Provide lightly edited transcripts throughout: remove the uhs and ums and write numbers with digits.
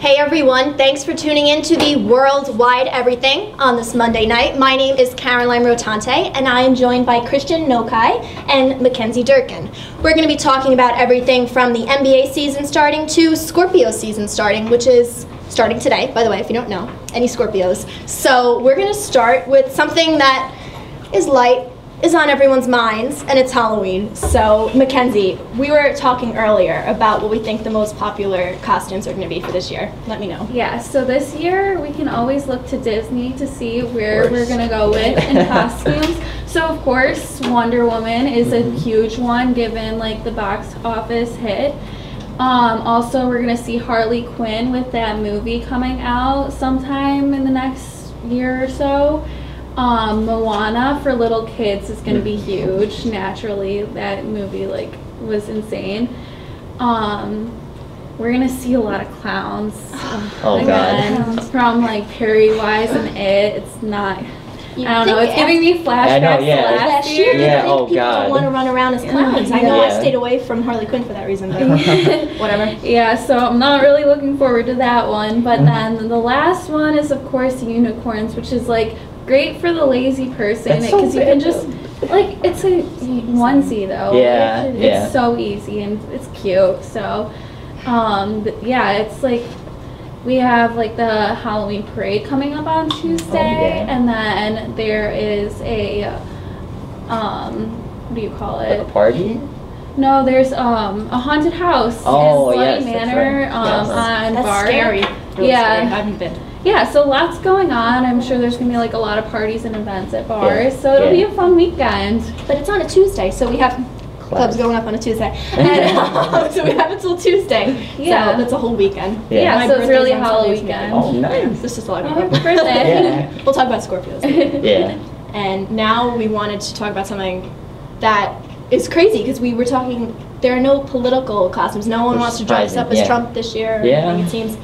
Hey everyone, thanks for tuning in to the Worldwide Everything on this Monday night. My name is Caroline Rotante and I am joined by Kristian Nokai and MacKenzie Durkin. We're going to be talking about everything from the NBA season starting to Scorpio season starting, which is starting today, by the way, if you don't know, any Scorpios. So we're going to start with something that is light, is on everyone's minds, and it's Halloween. So, MacKenzie, we were talking earlier about what we think the most popular costumes are going to be for this year. Let me know. Yeah, so this year we can always look to Disney to see where we're going to go with in costumes. So, of course, Wonder Woman is a huge one given like the box office hit. Also, we're going to see Harley Quinn with that movie coming out sometime in the next year or so. Moana for little kids is going to be huge. Naturally, that movie was insane. We're going to see a lot of clowns. Oh again, God! From like Pennywise and It. It's not. I don't know. It's giving me flashbacks to last year. I think people don't want to run around as clowns. I know I stayed away from Harley Quinn for that reason, but whatever. Yeah, so I'm not really looking forward to that one. But then the last one is, of course, unicorns, which is like great for the lazy person because you can just it's a onesie though. Yeah, it's so easy and it's cute. So, yeah, it's like we have like the Halloween parade coming up on Tuesday, and then there is a what do you call it? Like a party? No, there's a haunted house in Bloody Manor on That's Bard. scary. Really scary. I haven't been. Yeah, so lots going on. I'm sure there's going to be like a lot of parties and events at bars, so it'll be a fun weekend. But it's on a Tuesday, so we have clubs going up on a Tuesday. And, so we have until Tuesday. Yeah. So that's a whole weekend. Yeah, so it's really Halloween weekend. Oh, nice. This is all I got. Happy birthday. We'll talk about Scorpios. Yeah. And now we wanted to talk about something that is crazy because we were talking, there are no political costumes. No one wants to dress up as Trump this year. Yeah. It seems.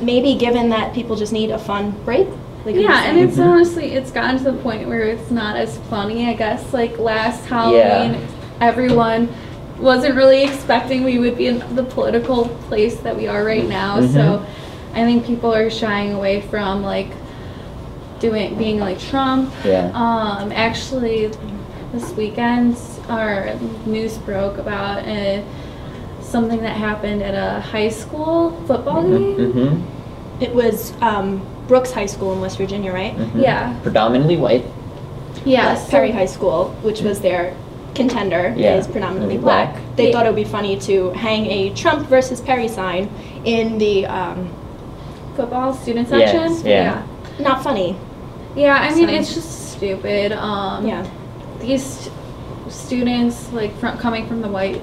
Maybe given that people just need a fun break. And it's honestly, it's gotten to the point where it's not as funny, I guess. Like last Halloween, everyone wasn't really expecting we would be in the political place that we are right now. So I think people are shying away from like being like Trump. Actually, this weekend our news broke about something that happened at a high school football game. It was Brooks High School in West Virginia, right? Yeah. Predominantly white. Yeah. Perry High School, which was their contender, is predominantly black. They thought it would be funny to hang a Trump versus Perry sign in the football student section. Not funny. Yeah, I mean it's just stupid. These students coming from the white.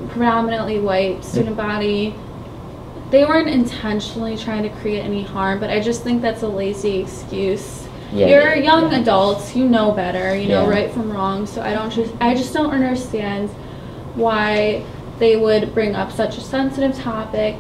Predominantly white student body, they weren't intentionally trying to create any harm, but I just think that's a lazy excuse. You're young adults, you know better, you know right from wrong, so I just don't understand why they would bring up such a sensitive topic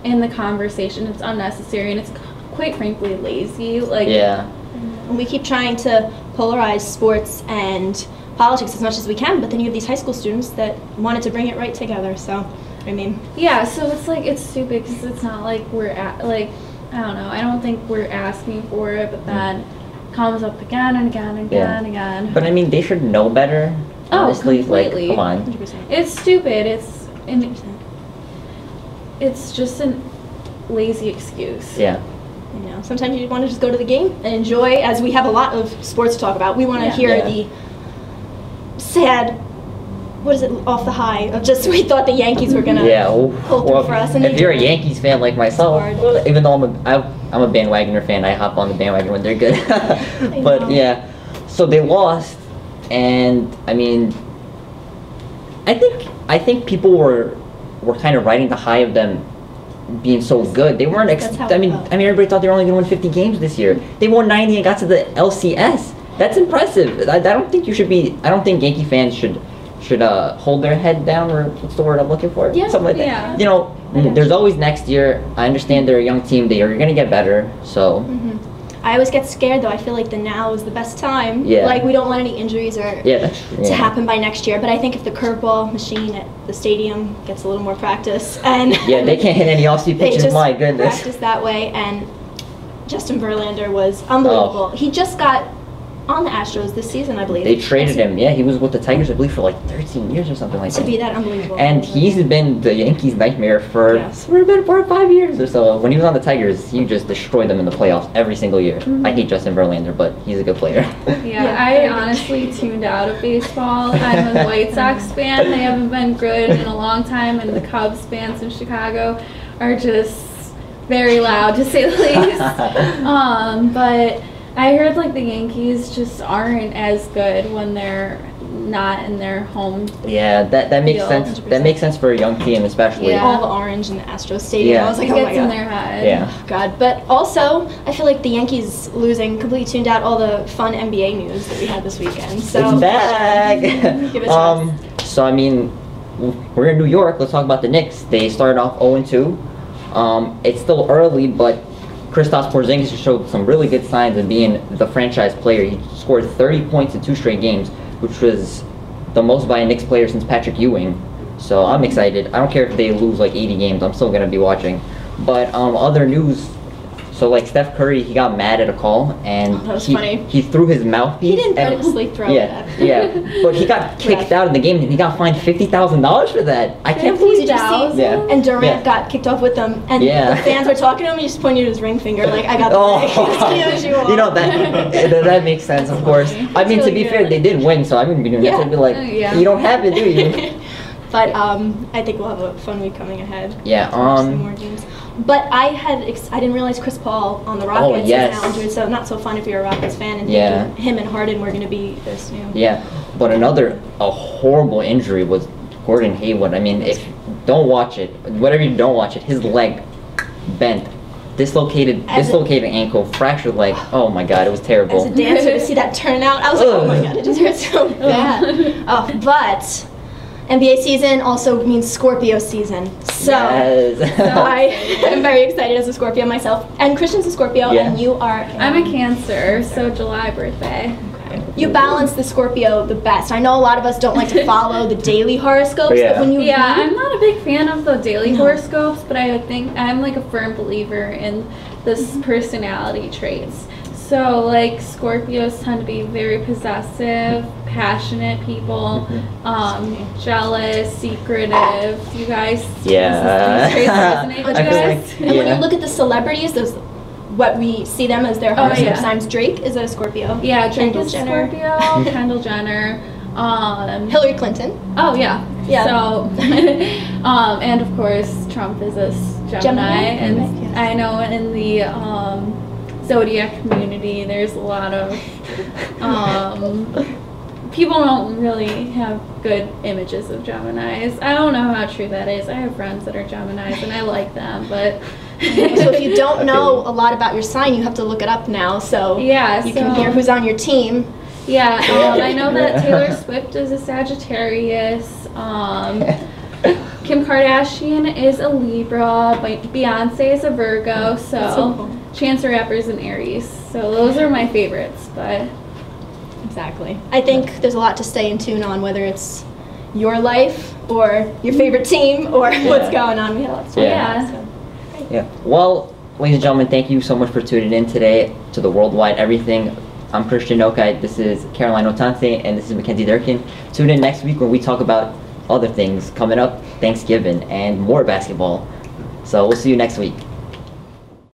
in the conversation. It's unnecessary and it's quite frankly lazy. And we keep trying to polarize sports and politics as much as we can, but then you have these high school students that wanted to bring it right together. So, I mean, so it's stupid because it's not like we're I don't know. I don't think we're asking for it, but then it comes up again and again and again and again. But I mean, they should know better. Honestly, completely. Come on. 100%. It's stupid. It's just a lazy excuse. You know, sometimes you want to just go to the game and enjoy. As we have a lot of sports to talk about, we want to hear the sad, off the high of just we thought the Yankees were gonna pull through for us. And if you're a Yankees fan like myself, even though I'm a bandwagoner fan, I hop on the bandwagon when they're good. But so they lost, and I mean, I think people were kind of riding the high of them being so good. They weren't. I mean, everybody thought they were only gonna win 50 games this year. They won 90 and got to the LCS. That's impressive. I don't think you should be. I don't think Yankee fans should hold their head down, or what's the word I'm looking for? Something like that. You know, there's always next year. I understand they're a young team. They are going to get better. So. I always get scared, though. I feel like the now is the best time. Yeah. Like, we don't want any injuries or to happen by next year. But I think if the curveball machine at the stadium gets a little more practice and yeah, they can't hit any off-speed they pitches. just My goodness. practice that way. And Justin Verlander was unbelievable. He just got on the Astros this season, I believe. They traded him. Yeah, he was with the Tigers, I believe, for like 13 years or something like that. To be that unbelievable. And he's been the Yankees' nightmare for about 4 or 5 years or so. When he was on the Tigers, he just destroyed them in the playoffs every single year. I hate Justin Verlander, but he's a good player. Yeah, I honestly tuned out of baseball. I'm a White Sox fan. They haven't been good in a long time, and the Cubs fans in Chicago are just very loud, to say the least. But I heard like the Yankees just aren't as good when they're not in their home. Yeah, that makes sense. 100%. That makes sense for a young team, especially. All the orange in the Astros stadium. Yeah. I was like, It oh my gets in god. their head. Yeah. Oh god. But also, I feel like the Yankees losing completely tuned out all the fun NBA news that we had this weekend. So It's back. Give it to us. So I mean, we're in New York. Let's talk about the Knicks. They started off 0-2. It's still early, but Kristaps Porzingis showed some really good signs of being the franchise player. He scored 30 points in 2 straight games, which was the most by a Knicks player since Patrick Ewing. So I'm excited. I don't care if they lose like 80 games. I'm still gonna be watching. But other news. So like Steph Curry, he got mad at a call and that was funny. He threw his mouthpiece. He didn't and purposely throw it yeah, at yeah. But he got kicked out of the game and he got fined $50,000 for that. I can't believe Did you see? Yeah. And Durant Yeah. got kicked off with them, and Yeah. the fans were talking to him. He just pointed his ring finger, like, "I got the Oh, you know that makes sense, of course. I mean, really to be good. fair, they did win, so I wouldn't be doing that. So I'd be like, Yeah. you don't have it, do you? But I think we'll have a fun week coming ahead. Yeah. Some more games. But I didn't realize Chris Paul on the Rockets yes. is now injured, so not so fun if you're a Rockets fan and Yeah. thinking him and Harden were going to be this new. Yeah, but a horrible injury was Gordon Hayward. I mean, if don't watch it, whatever you don't watch it, his leg bent, dislocated ankle, fractured leg. Oh my God, it was terrible. As a dancer, to see that turnout, I was like, oh my God, it just hurts so bad. But NBA season also means Scorpio season. So Yes. I am very excited as a Scorpio myself. And Christian's a Scorpio, Yeah. and you are. I'm a Cancer, so July birthday. You balance the Scorpio the best. I know a lot of us don't like to follow the daily horoscopes, Yeah. but when you Yeah, read, I'm not a big fan of the daily horoscopes, but I think I'm like a firm believer in this personality traits. So like Scorpios tend to be very possessive, passionate people, jealous, secretive. Do you guys? Yeah. These traits resonate with I you feel guys? like- and when Yeah. you look at the celebrities, those what we see them as their horoscope yeah. signs. Drake is a Scorpio. Yeah, Drake Kendall is Jenner. Scorpio, Kendall Jenner. Hillary Clinton. Oh yeah. Yeah. So, and of course Trump is a Gemini, and yes. I know in the zodiac community there's a lot of people don't really have good images of Geminis. I don't know how true that is. I have friends that are Geminis and I like them, but So if you don't know a lot about your sign, you have to look it up now. So yeah, you can hear who's on your team. Yeah, I know that Taylor Swift is a Sagittarius. Kim Kardashian is a Libra. Beyonce is a Virgo. That's so cool. Chance the Rapper's an Aries. So those are my favorites. But Exactly. I think there's a lot to stay in tune on, whether it's your life or your favorite team or what's going on. We had a lot to talk Yeah. about. So. Yeah. Well, ladies and gentlemen, thank you so much for tuning in today to the Worldwide Everything. I'm Kristian Okai, this is Caroline Otante, and this is MacKenzie Durkin. Tune in next week when we talk about other things coming up, Thanksgiving, and more basketball. So we'll see you next week.